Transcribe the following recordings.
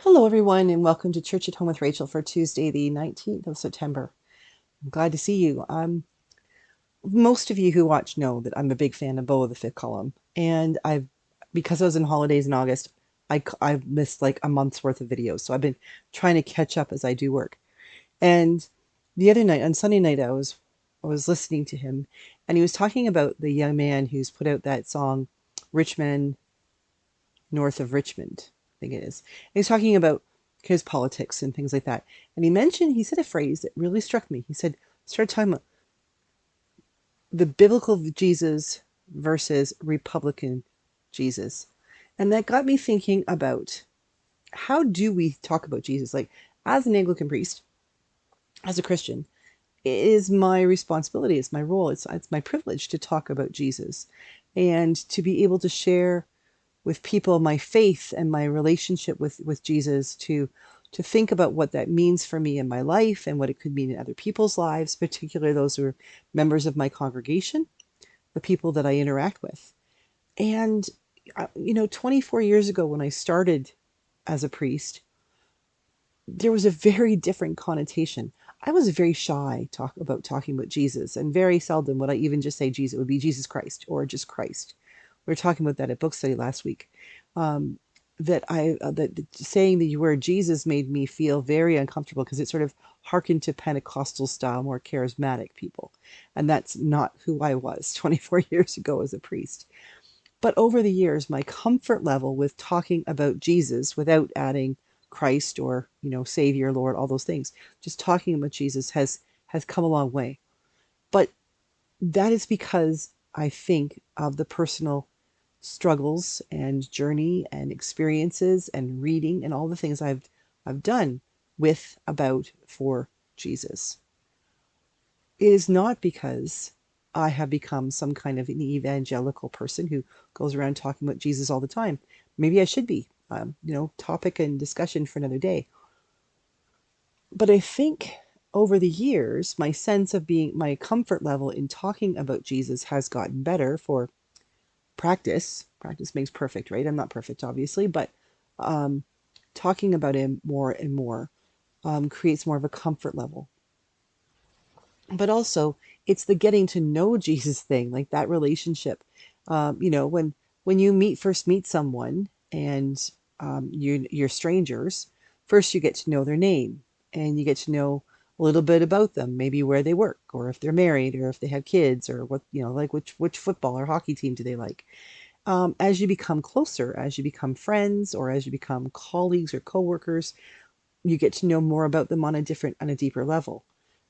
Hello, everyone, and welcome to Church at Home with Rachel for Tuesday, the 19th of September. I'm glad to see you. Most of you who watch know that I'm a big fan of Beau of the Fifth Column, and because I was in holidays in August, I've missed like a month's worth of videos, so I've been trying to catch up as I do work. And the other night, on Sunday night, I was listening to him, and he was talking about the young man who's put out that song, "Rich Man North of Richmond," I think it is. And he's talking about his politics and things like that. And he said a phrase that really struck me. He started talking about the biblical Jesus versus Republican Jesus. And that got me thinking about how do we talk about Jesus? Like, as an Anglican priest, as a Christian, it is my responsibility, it's my role, it's my privilege to talk about Jesus and to be able to share with people my faith and my relationship with Jesus, to think about what that means for me in my life and what it could mean in other people's lives, particularly those who are members of my congregation, the people that I interact with. And 24 years ago when I started as a priest, there was a very different connotation. I was very shy talking about Jesus, and very seldom would I even just say Jesus. It would be Jesus Christ or just Christ. We were talking about that at book study last week. Um, that saying the word Jesus made me feel very uncomfortable because it sort of harkened to Pentecostal style, more charismatic people, and that's not who I was 24 years ago as a priest. But over the years, my comfort level with talking about Jesus without adding Christ or, Savior, Lord, all those things, just talking about Jesus has come a long way. But that is because I think of the personal struggles and journey and experiences and reading and all the things I've done with, about, for Jesus. It is not because I have become some kind of an evangelical person who goes around talking about Jesus all the time. Maybe I should be, topic and discussion for another day. But I think over the years, my sense of being, my comfort level in talking about Jesus has gotten better for practice. Practice makes perfect, right? I'm not perfect, obviously, but um, talking about him more and more creates more of a comfort level. But also, it's the getting to know Jesus thing, like that relationship. When you first meet someone, and you're strangers, first you get to know their name, and you get to know a little bit about them, maybe where they work, or if they're married, or if they have kids, or what, like which football or hockey team do they like. As you become closer, as you become friends, or as you become colleagues or coworkers, you get to know more about them on a deeper level,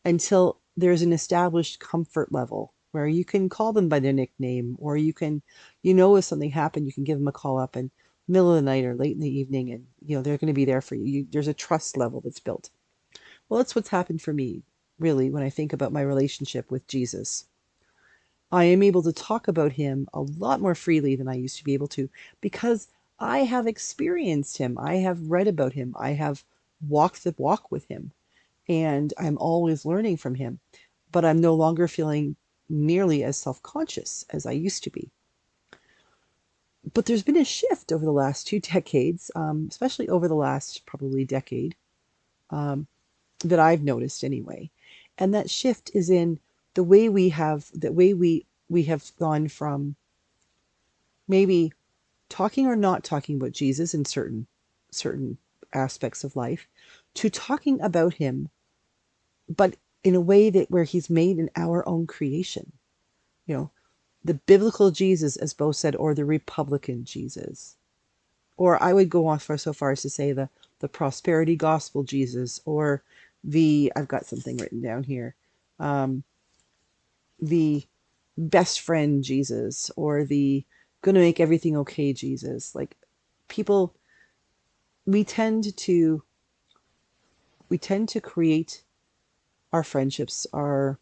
until there's an established comfort level where you can call them by their nickname, or if something happened, you can give them a call up in middle of the night or late in the evening, and they're going to be there for you. There's a trust level that's built. Well, that's what's happened for me, really, when I think about my relationship with Jesus. I am able to talk about him a lot more freely than I used to be able to, because I have experienced him. I have read about him. I have walked the walk with him, and I'm always learning from him. But I'm no longer feeling nearly as self conscious as I used to be. But there's been a shift over the last 2 decades, especially over the last probably decade, um, that I've noticed anyway. And that shift is in the way we have gone from maybe talking or not talking about Jesus in certain aspects of life, to talking about him, but in a way that where he's made in our own creation. You know, the biblical Jesus, as Beau said, or the Republican Jesus. Or I would go on for so far as to say the prosperity gospel Jesus, or I've got something written down here, um, the best friend Jesus, or the gonna make everything okay Jesus. Like, people, we tend to create our friendships, our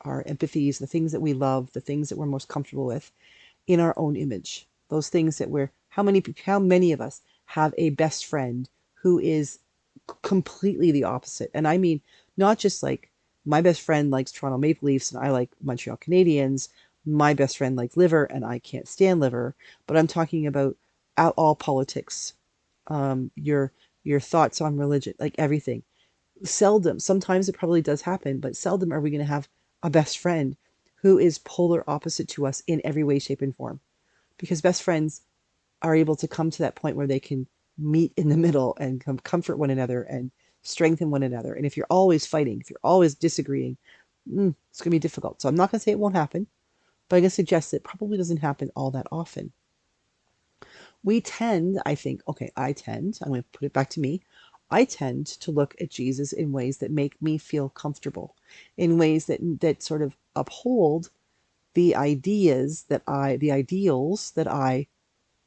empathies, the things that we love, the things that we're most comfortable with, in our own image. Those things that we're, how many of us have a best friend who is completely the opposite? And I mean, not just like, my best friend likes Toronto Maple Leafs and I like Montreal Canadiens. My best friend likes liver and I can't stand liver. But I'm talking about all politics. Your your thoughts on religion, like everything. Seldom, sometimes it probably does happen, but seldom are we going to have a best friend who is polar opposite to us in every way, shape, and form. Because best friends are able to come to that point where they can meet in the middle and comfort one another and strengthen one another. And if you're always fighting, if you're always disagreeing, it's going to be difficult. So I'm not going to say it won't happen, but I'm going to suggest it probably doesn't happen all that often. We tend, I think, okay, I'm going to put it back to me. I tend to look at Jesus in ways that make me feel comfortable, in ways that sort of uphold the the ideals that I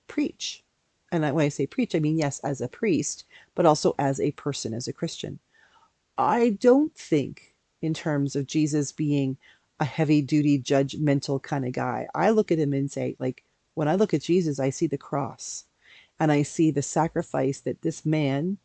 preach. And when I say preach, I mean, yes, as a priest, but also as a person, as a Christian. I don't think in terms of Jesus being a heavy duty, judgmental kind of guy. I look at him and say, like, when I look at Jesus, I see the cross and I see the sacrifice that this man,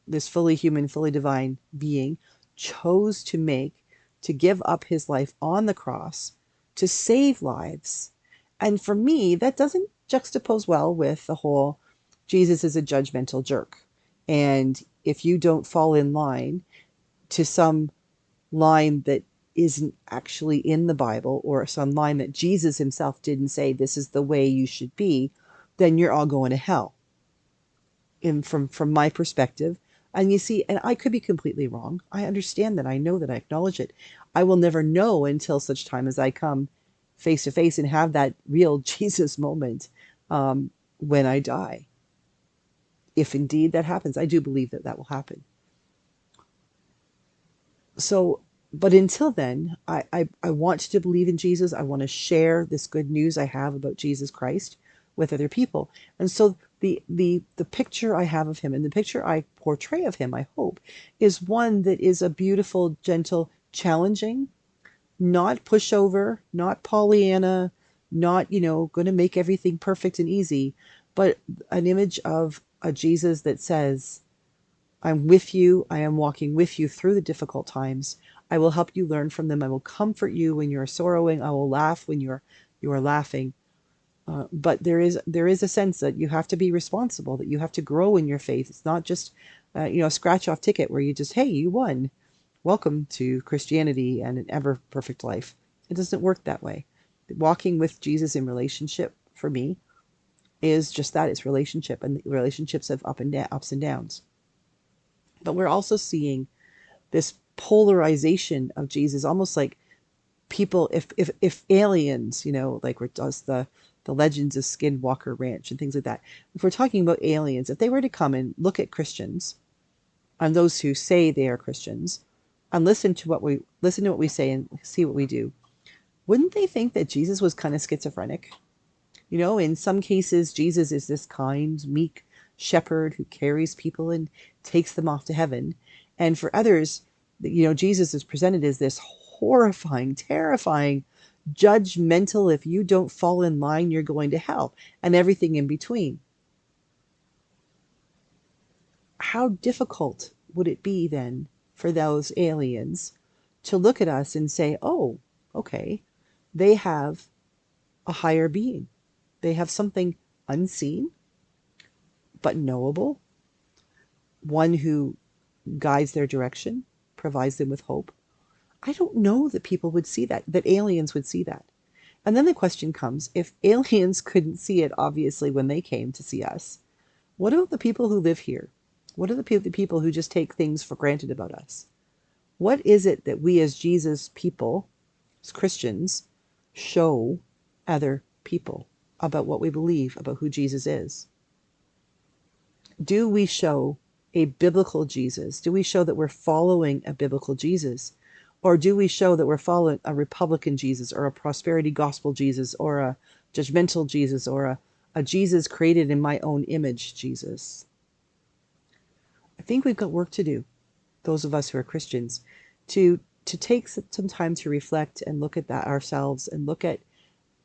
this fully human, fully divine being, chose to make to give up his life on the cross to save lives. And for me, that doesn't juxtapose well with the whole Jesus is a judgmental jerk. And if you don't fall in line to some line that isn't actually in the Bible or some line that Jesus himself didn't say this is the way you should be, then you're all going to hell from my perspective. And you see, and I could be completely wrong. I understand that. I know that. I acknowledge it. I will never know until such time as I come face to face and have that real Jesus moment when I die. If indeed that happens, I do believe that that will happen. So, but until then, I want to believe in Jesus. I want to share this good news I have about Jesus Christ with other people. And so the picture I have of him and the picture I portray of him, I hope, is one that is a beautiful, gentle, challenging, not pushover, not Pollyanna, not, going to make everything perfect and easy, but an image of a Jesus that says, I'm with you. I am walking with you through the difficult times. I will help you learn from them. I will comfort you when you're sorrowing. I will laugh when you are laughing. But there is a sense that you have to be responsible, that you have to grow in your faith. It's not just a scratch off ticket where you just, hey, you won. Welcome to Christianity and an ever perfect life. It doesn't work that way. Walking with Jesus in relationship for me is just that. It's relationship, and relationships have ups and downs. But we're also seeing this polarization of Jesus, almost like people, if aliens, like where does the legends of Skinwalker Ranch and things like that. If we're talking about aliens, if they were to come and look at Christians and those who say they are Christians and listen to what we say and see what we do, wouldn't they think that Jesus was kind of schizophrenic? In some cases, Jesus is this kind, meek shepherd who carries people and takes them off to heaven. And for others, Jesus is presented as this horrifying, terrifying, judgmental, if you don't fall in line, you're going to hell, and everything in between. How difficult would it be then for those aliens to look at us and say, oh, okay, they have a higher being. They have something unseen but knowable, one who guides their direction, provides them with hope. I don't know that people would see that aliens would see that. And then the question comes, if aliens couldn't see it, obviously, when they came to see us, what about the people who live here? What are the people who just take things for granted about us? What is it that we as Jesus people, as Christians, show other people about what we believe, about who Jesus is? Do we show a biblical Jesus? Do we show that we're following a biblical Jesus? Or do we show that we're following a Republican Jesus or a prosperity gospel Jesus or a judgmental Jesus or a Jesus created in my own image Jesus? I think we've got work to do, those of us who are Christians, to take some time to reflect and look at that ourselves and look at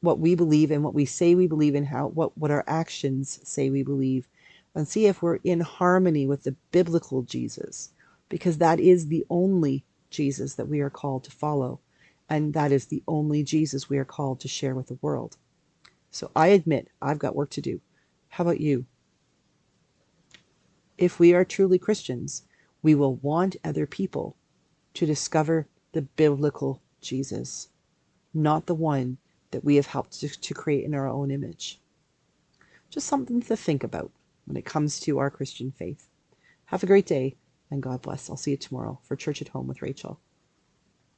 what we believe and what we say we believe and what our actions say we believe, and see if we're in harmony with the biblical Jesus, because that is the only Jesus that we are called to follow, and that is the only Jesus we are called to share with the world. So I admit I've got work to do. How about you? If we are truly Christians, we will want other people to discover the biblical Jesus, not the one that we have helped to create in our own image. Just something to think about when it comes to our Christian faith. Have a great day, and God bless. I'll see you tomorrow for Church at Home with Rachel.